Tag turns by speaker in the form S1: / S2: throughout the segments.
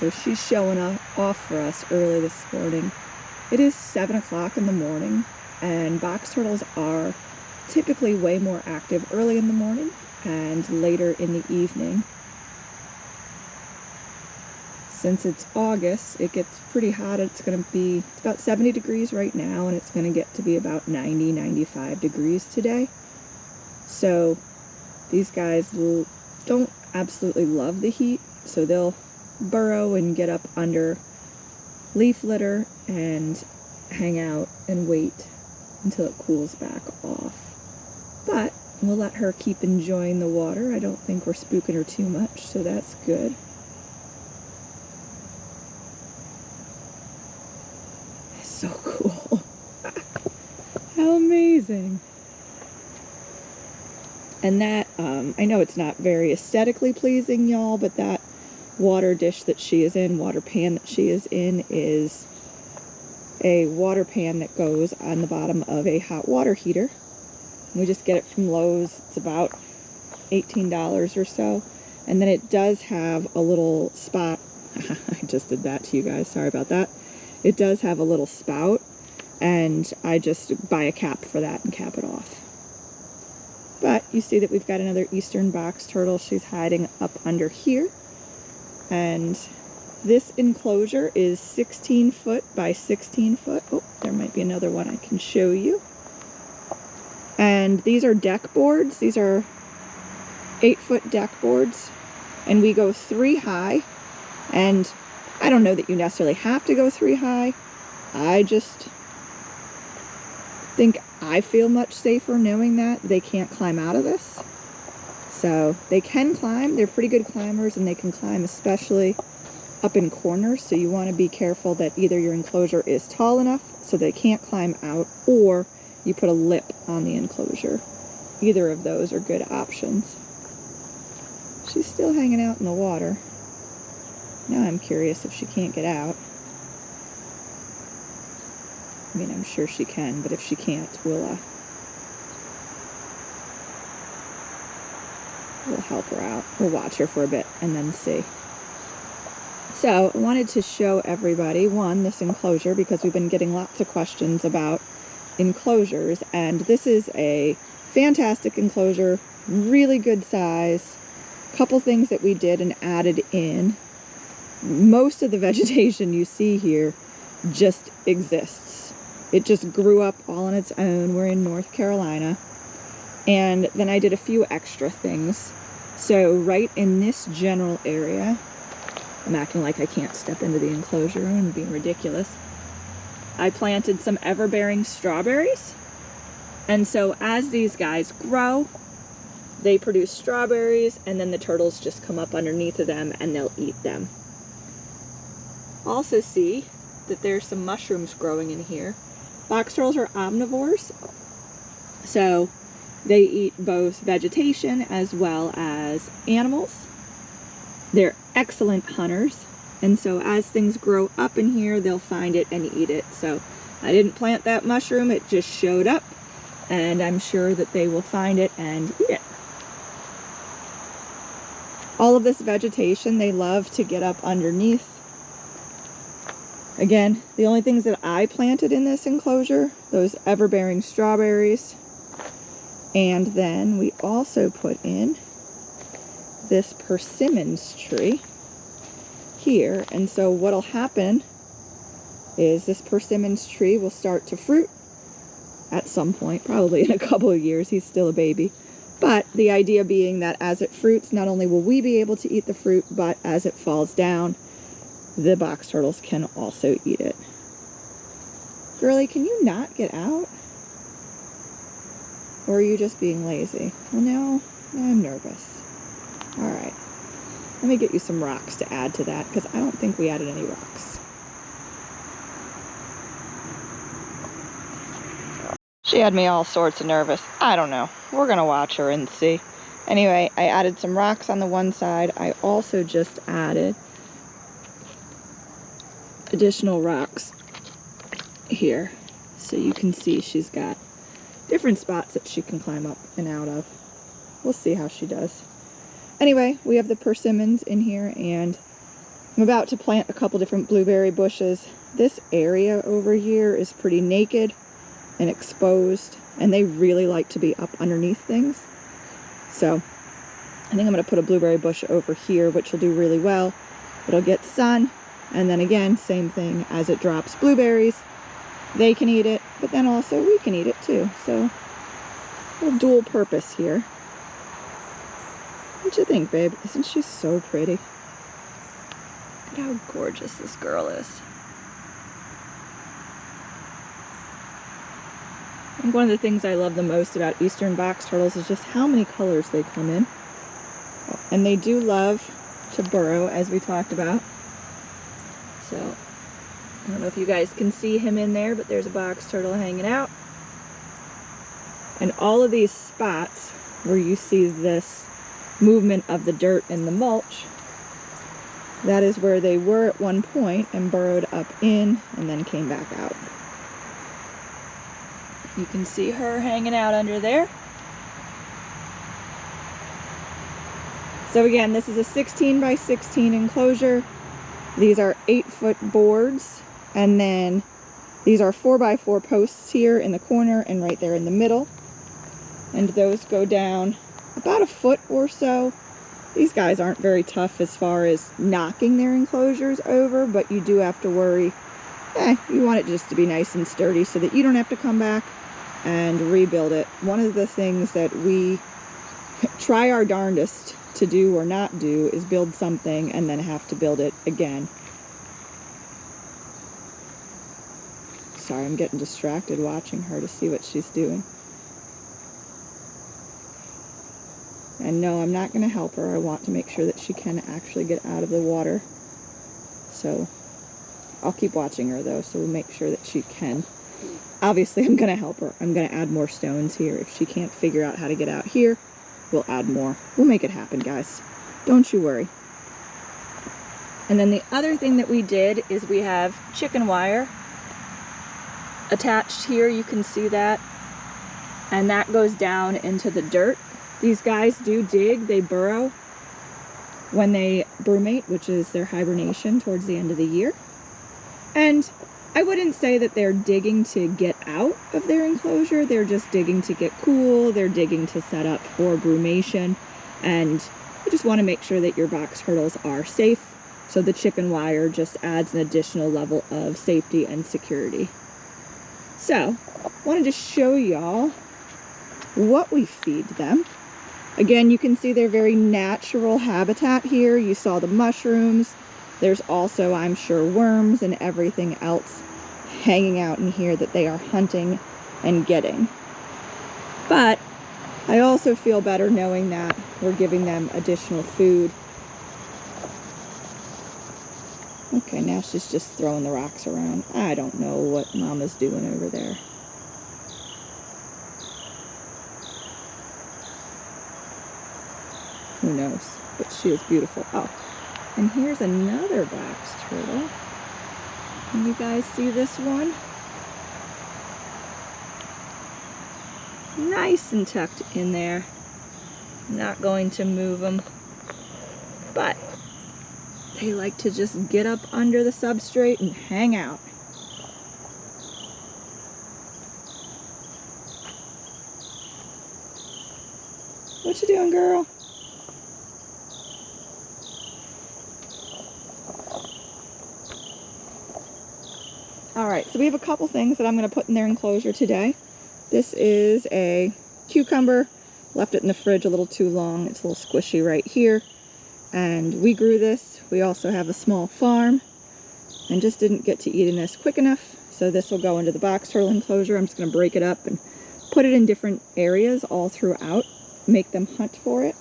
S1: So she's showing off for us early this morning. It is 7 o'clock in the morning, and box turtles are typically way more active early in the morning and later in the evening. Since it's August, it gets pretty hot. It's about 70 degrees right now, and it's going to get to be about 90, 95 degrees today. So these guys don't absolutely love the heat, so they'll burrow and get up under leaf litter and hang out and wait until it cools back off. But we'll let her keep enjoying the water. I don't think we're spooking her too much, so that's good. So cool. How amazing. And that, I know it's not very aesthetically pleasing, y'all, but that water dish that she is in, water pan that she is in, is a water pan that goes on the bottom of a hot water heater. We just get it from Lowe's. It's about $18 or so. And then it does have a little spot. I just did that to you guys. Sorry about that. It does have a little spout, and I just buy a cap for that and cap it off. But you see that we've got another eastern box turtle. She's hiding up under here. And this enclosure is 16 foot by 16 foot. Oh, there might be another one I can show you. And these are deck boards. These are 8-foot deck boards. And we go 3 high. And I don't know that you necessarily have to go 3 high. I just think I feel much safer knowing that they can't climb out of this. So they can climb. They're pretty good climbers, and they can climb especially up in corners. So you want to be careful that either your enclosure is tall enough so they can't climb out, or you put a lip on the enclosure. Either of those are good options. She's still hanging out in the water. Now I'm curious if she can't get out. I mean, I'm sure she can, but if she can't, we'll help her out. We'll watch her for a bit and then see. So I wanted to show everybody, one, this enclosure, because we've been getting lots of questions about enclosures, and this is a fantastic enclosure, really good size. Couple things that we did and added in. Most of the vegetation you see here just exists. It just grew up all on its own. We're in North Carolina. And then I did a few extra things. So right in this general area, I'm acting like I can't step into the enclosure and being ridiculous. I planted some ever-bearing strawberries. And so as these guys grow, they produce strawberries, and then the turtles just come up underneath of them and they'll eat them. Also see that there's some mushrooms growing in here. Box turtles are omnivores, so they eat both vegetation as well as animals. They're excellent hunters, and so as things grow up in here, they'll find it and eat it. So I didn't plant that mushroom, it just showed up, and I'm sure that they will find it and eat it. All of this vegetation, they love to get up underneath. Again, the only things that I planted in this enclosure, those ever-bearing strawberries. And then we also put in this persimmons tree here. And so what'll happen is this persimmons tree will start to fruit at some point, probably in a couple of years. He's still a baby. But the idea being that as it fruits, not only will we be able to eat the fruit, but as it falls down, the box turtles can also eat it. Girlie, can you not get out? Or are you just being lazy? Well, now I'm nervous. All right. Let me get you some rocks to add to that, because I don't think we added any rocks. She had me all sorts of nervous. I don't know. We're going to watch her and see. Anyway, I added some rocks on the one side. I also just added additional rocks here. So you can see she's got different spots that she can climb up and out of. We'll see how she does. Anyway, we have the persimmons in here, and I'm about to plant a couple different blueberry bushes. This area over here is pretty naked and exposed, and they really like to be up underneath things. So I think I'm going to put a blueberry bush over here, which will do really well. It'll get sun, and then again, same thing, as it drops blueberries, they can eat it, but then also we can eat it too. So a little dual purpose here. What you think, babe? Isn't she so pretty? Look at how gorgeous this girl is. I think one of the things I love the most about eastern box turtles is just how many colors they come in. And they do love to burrow, as we talked about. So, I don't know if you guys can see him in there, but there's a box turtle hanging out. And all of these spots where you see this movement of the dirt and the mulch, that is where they were at one point and burrowed up in and then came back out. You can see her hanging out under there. So again, this is a 16 by 16 enclosure. These are 8-foot boards, and then these are 4x4 posts here in the corner and right there in the middle. And those go down about a foot or so. These guys aren't very tough as far as knocking their enclosures over, but you do have to worry. You want it just to be nice and sturdy so that you don't have to come back and rebuild it. One of the things that we try our darndest to do or not do is build something and then have to build it again. Sorry, I'm getting distracted watching her to see what she's doing. And no, I'm not going to help her. I want to make sure that she can actually get out of the water. So I'll keep watching her though, so we'll make sure that she can. Obviously, I'm going to help her. I'm going to add more stones here. If she can't figure out how to get out here, we'll add more. We'll make it happen, guys. Don't you worry. And then the other thing that we did is we have chicken wire attached here. You can see that. And that goes down into the dirt. These guys do dig. They burrow when they brumate, which is their hibernation towards the end of the year. And I wouldn't say that they're digging to get out of their enclosure. They're just digging to get cool. They're digging to set up for brumation. And you just want to make sure that your box turtles are safe. So the chicken wire just adds an additional level of safety and security. So, I wanted to show y'all what we feed them. Again, you can see their very natural habitat here. You saw the mushrooms. There's also, I'm sure, worms and everything else hanging out in here that they are hunting and getting. But I also feel better knowing that we're giving them additional food. Okay, now she's just throwing the rocks around. I don't know what Mama's doing over there. Who knows? But she is beautiful. Oh, and here's another box turtle. Can you guys see this one? Nice and tucked in there. Not going to move them. But they like to just get up under the substrate and hang out. What you doing, girl? Alright, so we have a couple things that I'm going to put in their enclosure today. This is a cucumber. Left it in the fridge a little too long. It's a little squishy right here. And we grew this. We also have a small farm and just didn't get to eating this quick enough. So this will go into the box turtle enclosure. I'm just going to break it up and put it in different areas all throughout. Make them hunt for it.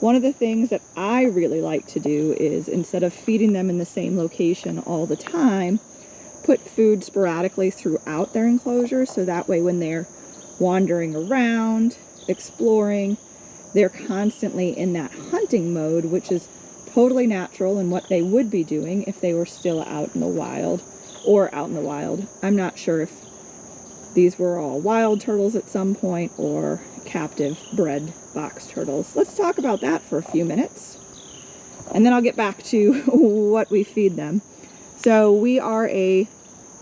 S1: One of the things that I really like to do is, instead of feeding them in the same location all the time, put food sporadically throughout their enclosure, so that way when they're wandering around, exploring, they're constantly in that hunting mode, which is totally natural and what they would be doing if they were still out in the wild, or out in the wild. I'm not sure if these were all wild turtles at some point or captive bred box turtles. Let's talk about that for a few minutes. And then I'll get back to what we feed them. So we are a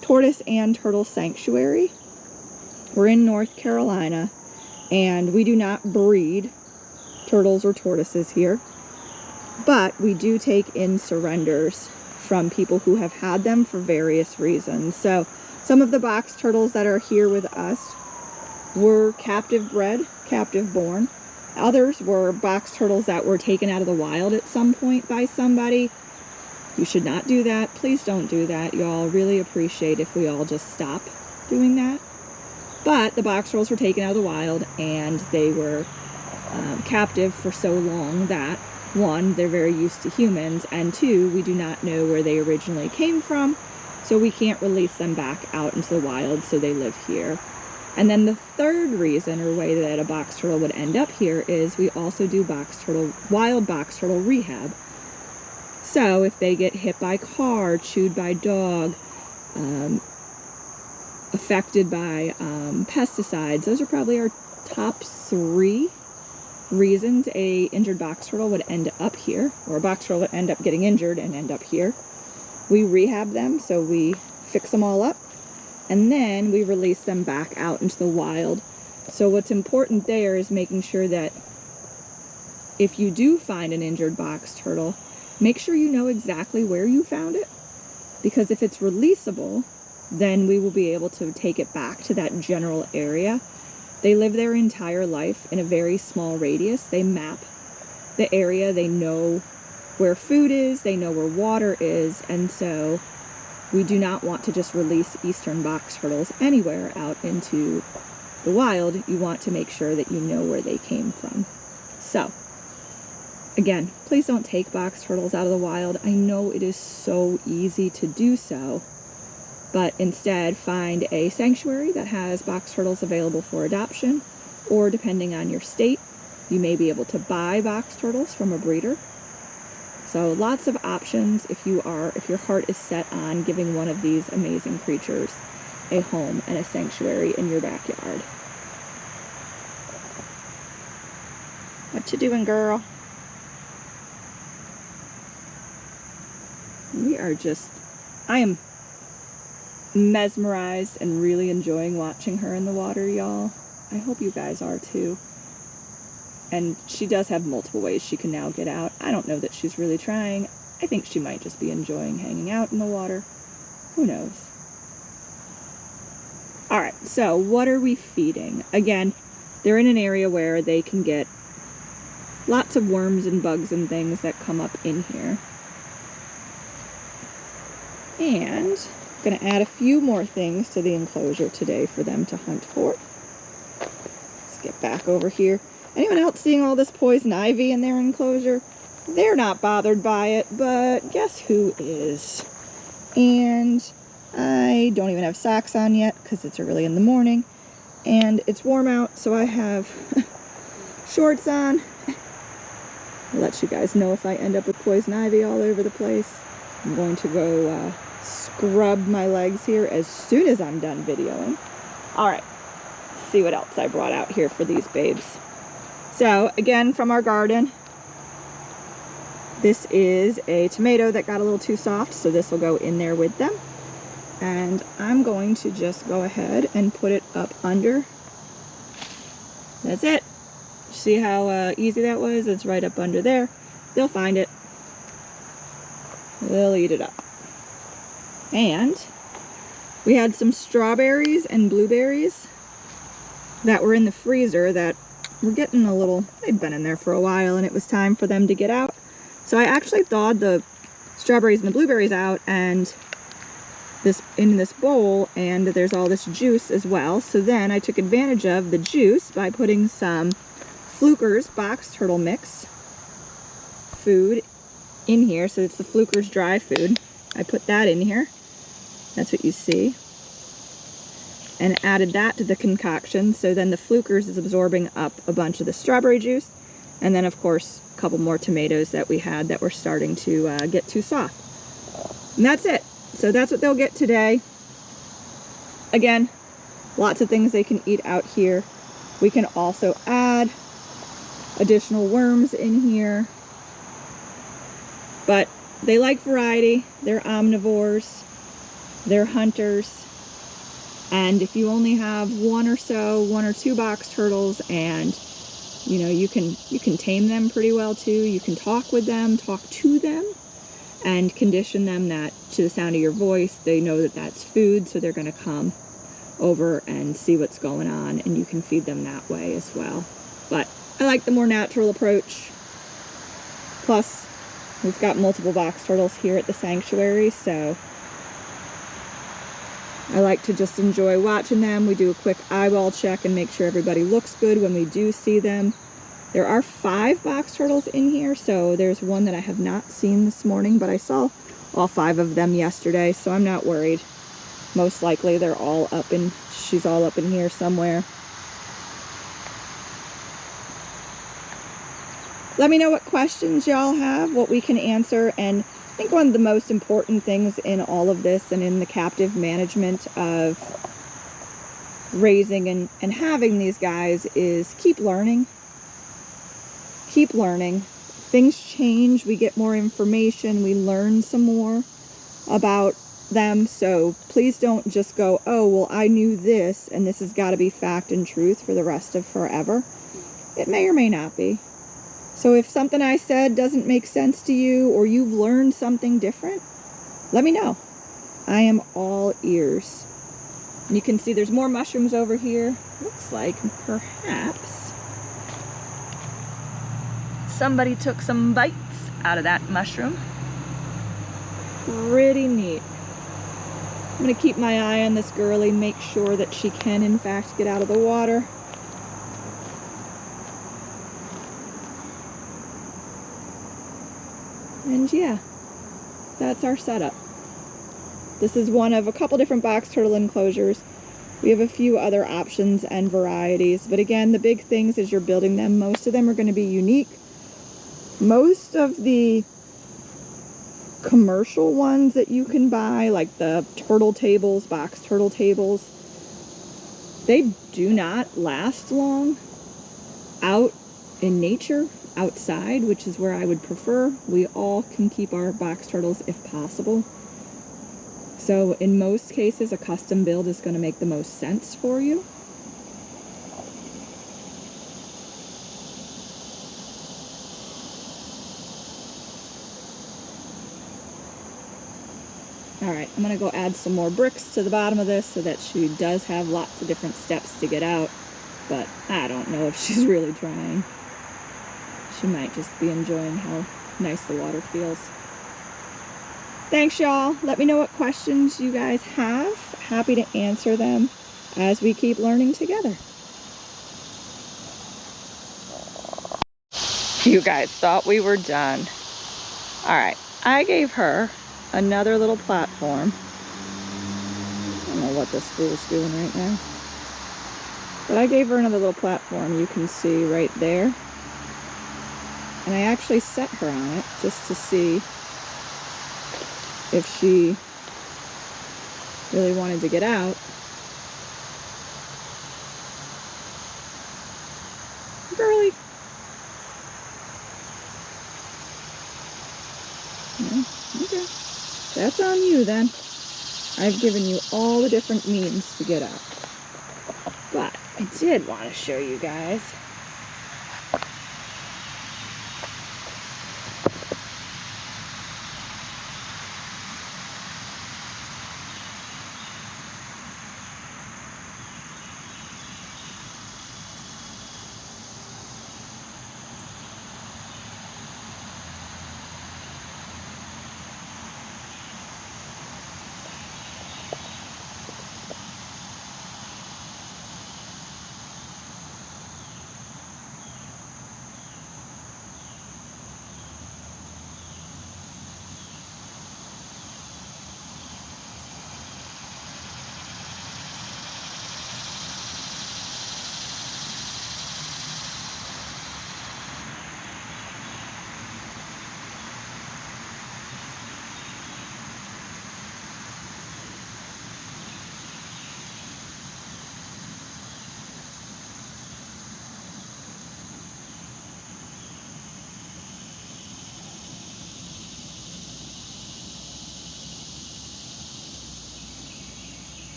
S1: tortoise and turtle sanctuary. We're in North Carolina, and we do not breed turtles or tortoises here, but we do take in surrenders from people who have had them for various reasons. So some of the box turtles that are here with us were captive bred, captive born. Others were box turtles that were taken out of the wild at some point by somebody. You should not do that. Please don't do that. Y'all really appreciate if we all just stop doing that. But the box turtles were taken out of the wild, and they were captive for so long that, one, they're very used to humans, and two, we do not know where they originally came from, so we can't release them back out into the wild, so they live here. And then the third reason or way that a box turtle would end up here is we also do wild box turtle rehab. So if they get hit by car, chewed by dog, affected by pesticides, those are probably our top 3 reasons a injured box turtle would end up here, or a box turtle would end up getting injured and end up here. We rehab them, so we fix them all up, and then we release them back out into the wild. So what's important there is making sure that if you do find an injured box turtle, make sure you know exactly where you found it, because if it's releasable, then we will be able to take it back to that general area. They live their entire life in a very small radius. They map the area, they know where food is, they know where water is, and so we do not want to just release eastern box turtles anywhere out into the wild. You want to make sure that you know where they came from. So, again, please don't take box turtles out of the wild. I know it is so easy to do so, but instead find a sanctuary that has box turtles available for adoption, or depending on your state, you may be able to buy box turtles from a breeder. So lots of options if your heart is set on giving one of these amazing creatures a home and a sanctuary in your backyard. What you doing, girl? I am mesmerized and really enjoying watching her in the water, y'all. I hope you guys are too. And she does have multiple ways she can now get out. I don't know that she's really trying. I think she might just be enjoying hanging out in the water. Who knows? Alright, so what are we feeding? Again, they're in an area where they can get lots of worms and bugs and things that come up in here. And I'm going to add a few more things to the enclosure today for them to hunt for. Let's get back over here. Anyone else seeing all this poison ivy in their enclosure? They're not bothered by it, but guess who is? And I don't even have socks on yet because it's early in the morning and it's warm out, so I have shorts on. I'll let you guys know if I end up with poison ivy all over the place. I'm going to go scrub my legs here as soon as I'm done videoing. Alright, let's see what else I brought out here for these babes. So, again, from our garden, this is a tomato that got a little too soft, so this will go in there with them. And I'm going to just go ahead and put it up under. That's it. See how easy that was? It's right up under there. They'll find it. They'll eat it up. And we had some strawberries and blueberries that were in the freezer that were getting a little, they'd been in there for a while and it was time for them to get out. So I actually thawed the strawberries and the blueberries out and in this bowl, and there's all this juice as well. So then I took advantage of the juice by putting some Fluker's box turtle mix food in here. So it's the Fluker's dry food. I put that in here. That's what you see. And added that to the concoction, so then the Fluker's is absorbing up a bunch of the strawberry juice, and then of course a couple more tomatoes that we had that were starting to get too soft. And that's it. So that's what they'll get today. Again, lots of things they can eat out here. We can also add additional worms in here. But they like variety. They're omnivores. They're hunters. And if you only have one or two box turtles, and you know, you can tame them pretty well too. You can talk with them, talk to them, and condition them that to the sound of your voice, they know that that's food, so they're going to come over and see what's going on, and you can feed them that way as well. But I like the more natural approach. Plus, we've got multiple box turtles here at the sanctuary, so I like to just enjoy watching them. We do a quick eyeball check and make sure everybody looks good when we do see them. There are 5 box turtles in here, so there's one that I have not seen this morning, but I saw all 5 of them yesterday, so I'm not worried. Most likely they're all up in, she's all up in here somewhere. Let me know what questions y'all have, what we can answer, and I think one of the most important things in all of this and in the captive management of raising and having these guys is keep learning. Keep learning. Things change, we get more information, we learn some more about them, so please don't just go, oh, well, I knew this and this has got to be fact and truth for the rest of forever. It may or may not be. So if something I said doesn't make sense to you, or you've learned something different, let me know. I am all ears. And you can see there's more mushrooms over here. Looks like perhaps somebody took some bites out of that mushroom. Pretty neat. I'm going to keep my eye on this girly, make sure that she can in fact get out of the water. And yeah, that's our setup. This is one of a couple different box turtle enclosures. We have a few other options and varieties, but again, the big things as you're building them, most of them are going to be unique. Most of the commercial ones that you can buy, like the turtle tables, box turtle tables, they do not last long out in nature, outside, which is where I would prefer. We all can keep our box turtles if possible. So in most cases, a custom build is going to make the most sense for you. Alright, I'm going to go add some more bricks to the bottom of this so that she does have lots of different steps to get out, but I don't know if she's really trying. She might just be enjoying how nice the water feels. Thanks, y'all. Let me know what questions you guys have. Happy to answer them as we keep learning together. You guys thought we were done. Alright, I gave her another little platform. I don't know what this fool's doing right now. But I gave her another little platform, you can see right there. And I actually set her on it just to see if she really wanted to get out. Girly. No? Okay. That's on you then. I've given you all the different means to get out. But I did want to show you guys.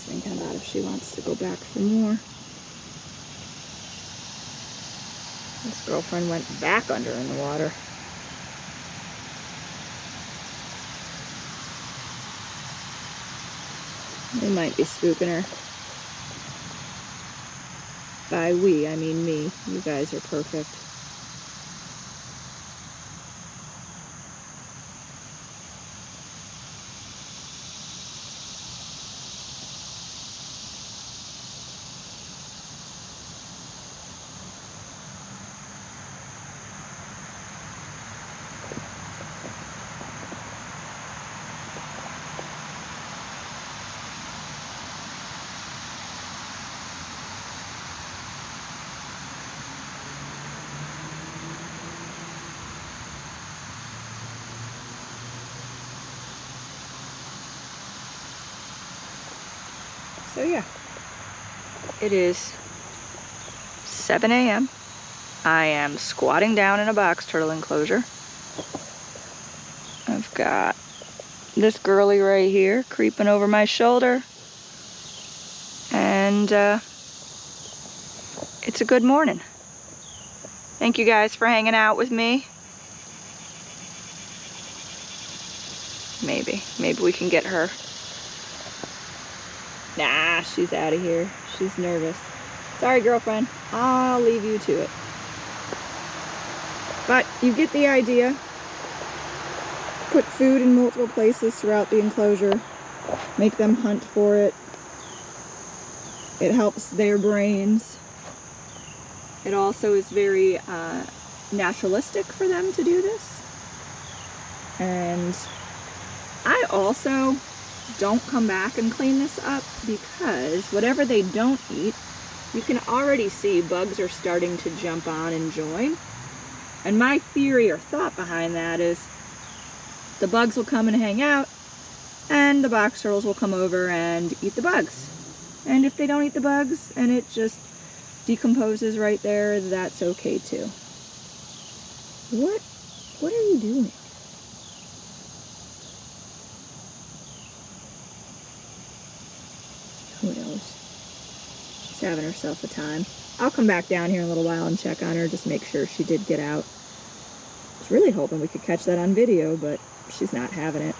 S1: thinking about if she wants to go back for more. This girlfriend went back under in the water. They might be spooking her. By we, I mean me. You guys are perfect. So yeah, it is 7 a.m. I am squatting down in a box turtle enclosure. I've got this girly right here creeping over my shoulder. And it's a good morning. Thank you guys for hanging out with me. Maybe we can get her. Nah, she's out of here. She's nervous. Sorry, girlfriend. I'll leave you to it. But you get the idea. Put food in multiple places throughout the enclosure. Make them hunt for it. It helps their brains. It also is very naturalistic for them to do this. And I also don't come back and clean this up because whatever they don't eat, you can already see bugs are starting to jump on and join. And my theory or thought behind that is the bugs will come and hang out and the box turtles will come over and eat the bugs. And if they don't eat the bugs and it just decomposes right there, that's okay too. What are you doing? Who knows? She's having herself a time. I'll come back down here in a little while and check on her, just make sure she did get out. I was really hoping we could catch that on video, but she's not having it.